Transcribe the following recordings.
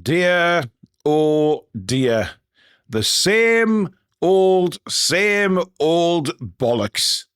Dear, oh dear, the same old bollocks.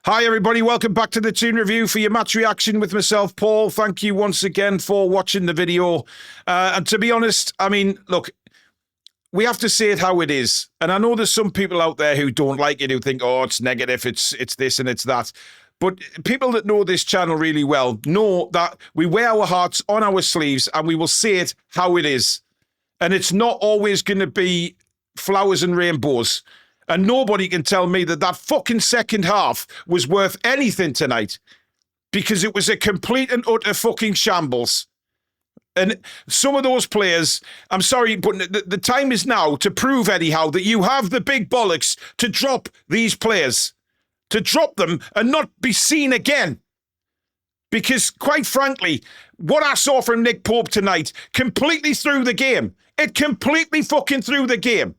Hi everybody, welcome back to the Toon Review for your match reaction with myself, Paul. Thank you once again for watching the video. And to be honest, I mean, look, we have to say it how it is. And I know there's some people out there who don't like it, who think, oh, it's negative, it's this and it's that. But people that know this channel really well know that we wear our hearts on our sleeves and we will say it how it is. And it's not always going to be flowers and rainbows. And nobody can tell me that that fucking second half was worth anything tonight, because it was a complete and utter fucking shambles. And some of those players, I'm sorry, but the time is now to prove, Eddie Howe, that you have the big bollocks to drop these players, to drop them and not be seen again. Because, quite frankly, what I saw from Nick Pope tonight completely threw the game. It completely fucking threw the game.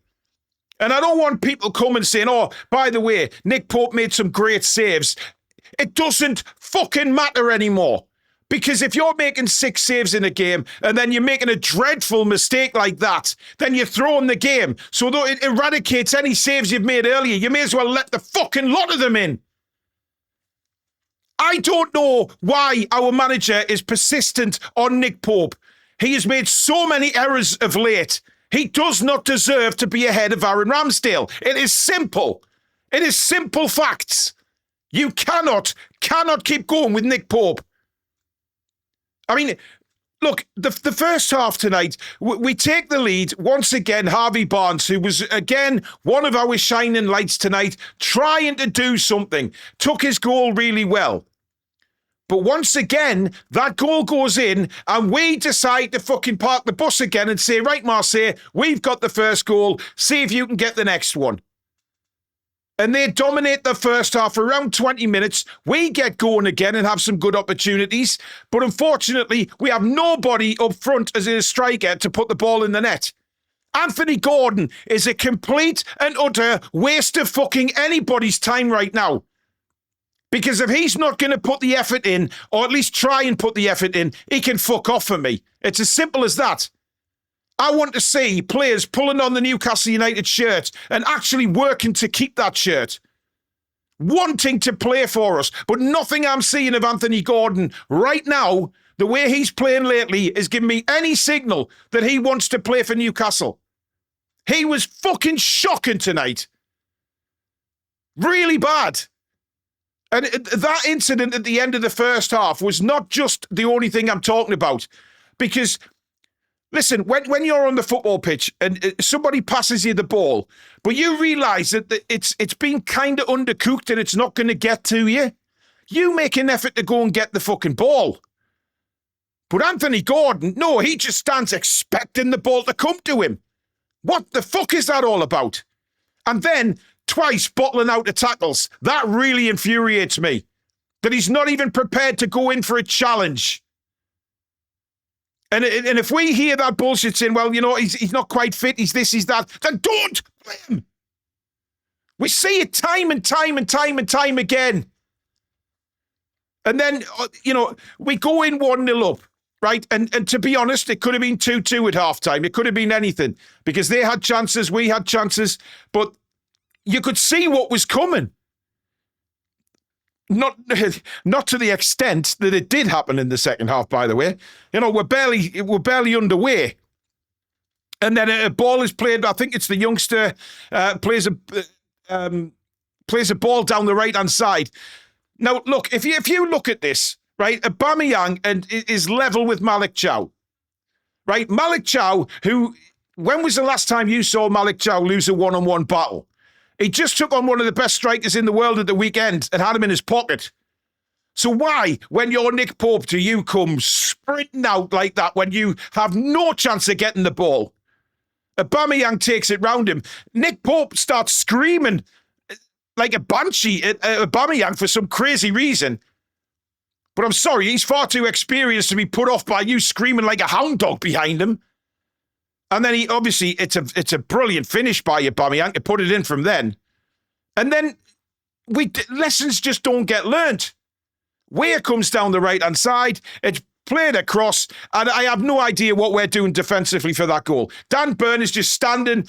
And I don't want people coming saying, oh, by the way, Nick Pope made some great saves. It doesn't fucking matter anymore. Because if you're making 6 saves in a game and then you're making a dreadful mistake like that, then you're throwing the game. So though it eradicates any saves you've made earlier, you may as well let the fucking lot of them in. I don't know why our manager is persistent on Nick Pope. He has made so many errors of late. He does not deserve to be ahead of Aaron Ramsdale. It is simple. It is simple facts. You cannot keep going with Nick Pope. I mean, look, the first half tonight, we take the lead. Once again, Harvey Barnes, who was, again, one of our shining lights tonight, trying to do something, took his goal really well. But once again, that goal goes in and we decide to fucking park the bus again and say, right, Marseille, we've got the first goal. See if you can get the next one. And they dominate the first half for around 20 minutes. We get going again and have some good opportunities. But unfortunately, we have nobody up front as a striker to put the ball in the net. Anthony Gordon is a complete and utter waste of fucking anybody's time right now. Because if he's not going to put the effort in, or at least try and put the effort in, he can fuck off for me. It's as simple as that. I want to see players pulling on the Newcastle United shirt and actually working to keep that shirt. Wanting to play for us. But nothing I'm seeing of Anthony Gordon right now, the way he's playing lately, is giving me any signal that he wants to play for Newcastle. He was fucking shocking tonight. Really bad. And that incident at the end of the first half was not just the only thing I'm talking about. Because, listen, when you're on the football pitch and somebody passes you the ball, but you realise that it's been kind of undercooked and it's not going to get to you, you make an effort to go and get the fucking ball. But Anthony Gordon, no, he just stands expecting the ball to come to him. What the fuck is that all about? And then twice bottling out the tackles. That really infuriates me. That he's not even prepared to go in for a challenge. And if we hear that bullshit saying, well, you know, he's not quite fit, he's this, he's that, then don't play him. We see it time and time and time and time again. And then, you know, we go in 1-0 up, right? And to be honest, it could have been 2-2 at halftime. It could have been anything. Because they had chances, we had chances, but you could see what was coming. Not to the extent that it did happen in the second half, by the way. You know, we're barely underway. And then a ball is played, I think it's the youngster, plays a ball down the right-hand side. Now, look, if you look at this, right, Aubameyang is level with Malik Chow. Right, Malik Chow, who, when was the last time you saw Malik Chow lose a one-on-one battle? He just took on one of the best strikers in the world at the weekend and had him in his pocket. So why, when you're Nick Pope, do you come sprinting out like that when you have no chance of getting the ball? Aubameyang takes it round him. Nick Pope starts screaming like a banshee at Aubameyang for some crazy reason. But I'm sorry, he's far too experienced to be put off by you screaming like a hound dog behind him. And then it's a brilliant finish by Aubameyang to put it in from then. And then lessons just don't get learnt. Weir comes down the right-hand side. It's played across, and I have no idea what we're doing defensively for that goal. Dan Burn is just standing,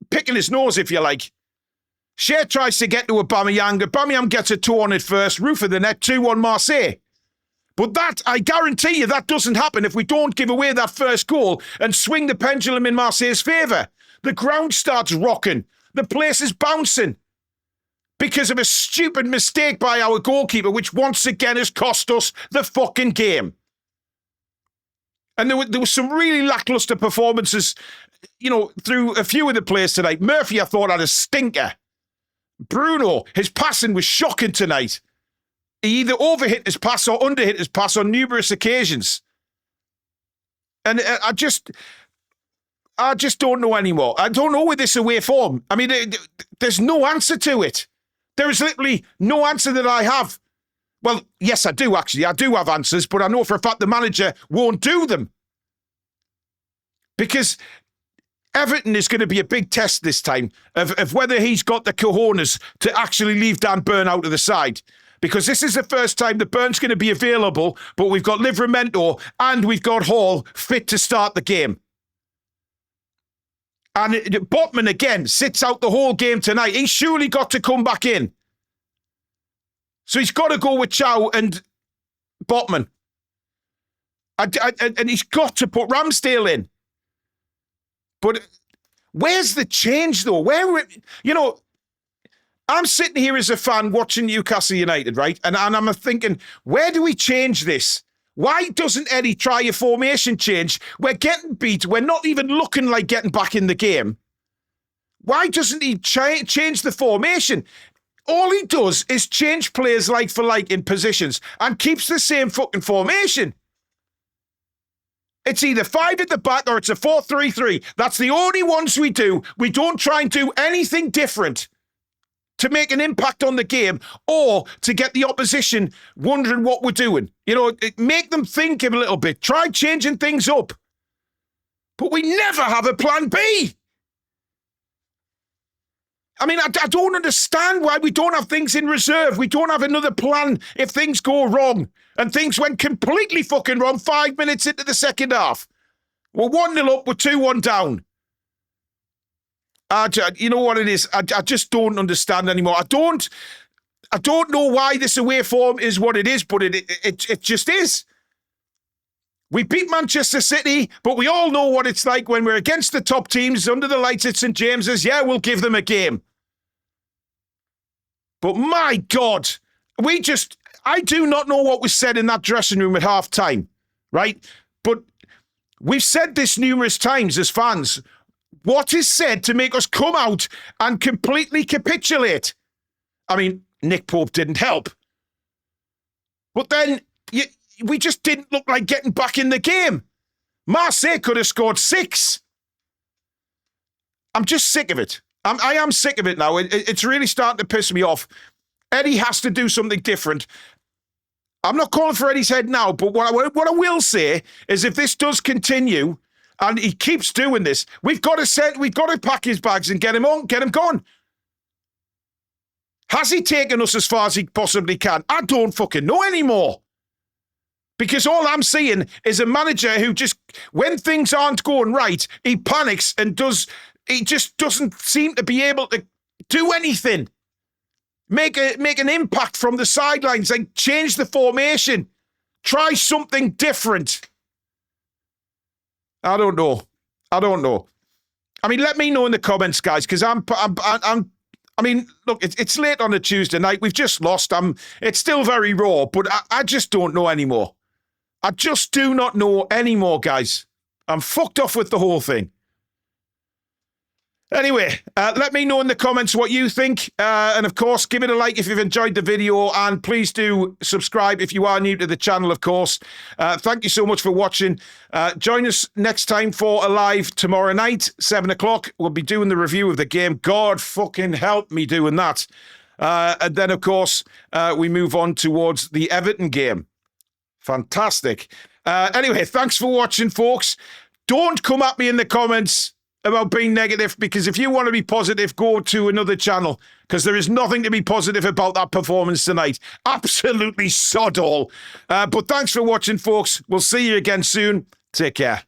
picking his nose, if you like. Shea tries to get to Aubameyang. Aubameyang gets a toe on it first. Roof of the net, 2-1 Marseille. But that, I guarantee you, that doesn't happen if we don't give away that first goal and swing the pendulum in Marseille's favour. The ground starts rocking. The place is bouncing because of a stupid mistake by our goalkeeper, which once again has cost us the fucking game. And there were some really lacklustre performances, through a few of the players tonight. Murphy, I thought, had a stinker. Bruno, his passing was shocking tonight. He either overhit his pass or underhit his pass on numerous occasions. And I just don't know anymore. I don't know with this away form. I mean, there's no answer to it. There is literally no answer that I have. Well, yes, I do, actually. I do have answers, but I know for a fact the manager won't do them. Because Everton is going to be a big test this time of whether he's got the cojones to actually leave Dan Burn out of the side. Because this is the first time that Burn's going to be available, but we've got Livramento and we've got Hall fit to start the game. And Botman, again, sits out the whole game tonight. He's surely got to come back in. So he's got to go with Chow and Botman. And he's got to put Ramsdale in. But where's the change, though? I'm sitting here as a fan watching Newcastle United, right? And I'm thinking, where do we change this? Why doesn't Eddie try a formation change? We're getting beat. We're not even looking like getting back in the game. Why doesn't he change the formation? All he does is change players like for like in positions and keeps the same fucking formation. It's either 5 at the back or it's a 4-3-3. That's the only ones we do. We don't try and do anything different to make an impact on the game or to get the opposition wondering what we're doing. Make them think a little bit. Try changing things up. But we never have a plan B. I mean, I don't understand why we don't have things in reserve. We don't have another plan if things go wrong. And things went completely fucking wrong 5 minutes into the second half. We're 1-0 up, we're 2-1 down. You know what it is? I just don't understand anymore. I don't know why this away form is what it is, but it just is. We beat Manchester City, but we all know what it's like when we're against the top teams under the lights at St James's. Yeah, we'll give them a game. But my God, I do not know what was said in that dressing room at half time, right? But we've said this numerous times as fans. What is said to make us come out and completely capitulate? I mean, Nick Pope didn't help. But then we just didn't look like getting back in the game. Marseille could have scored 6. I'm just sick of it. I am sick of it now. It's really starting to piss me off. Eddie has to do something different. I'm not calling for Eddie's head now, but what I will say is if this does continue and he keeps doing this, we've got to pack his bags and get him gone. Has he taken us as far as he possibly can? I don't fucking know anymore. Because all I'm seeing is a manager who just, when things aren't going right, he panics and he just doesn't seem to be able to do anything. Make an impact from the sidelines and change the formation. Try something different. I don't know. I mean, let me know in the comments, guys, because I mean, look, it's late on a Tuesday night. We've just lost. It's still very raw, but I just don't know anymore. I just do not know anymore, guys. I'm fucked off with the whole thing. Anyway, let me know in the comments what you think. And of course, give it a like if you've enjoyed the video. And please do subscribe if you are new to the channel, of course. Thank you so much for watching. Join us next time for a live tomorrow night, 7 o'clock. We'll be doing the review of the game. God fucking help me doing that. And then, of course, we move on towards the Everton game. Fantastic. Anyway, thanks for watching, folks. Don't come at me in the comments about being negative, because if you want to be positive, go to another channel, because there is nothing to be positive about that performance tonight. Absolutely sod all. But thanks for watching, folks. We'll see you again soon. Take care.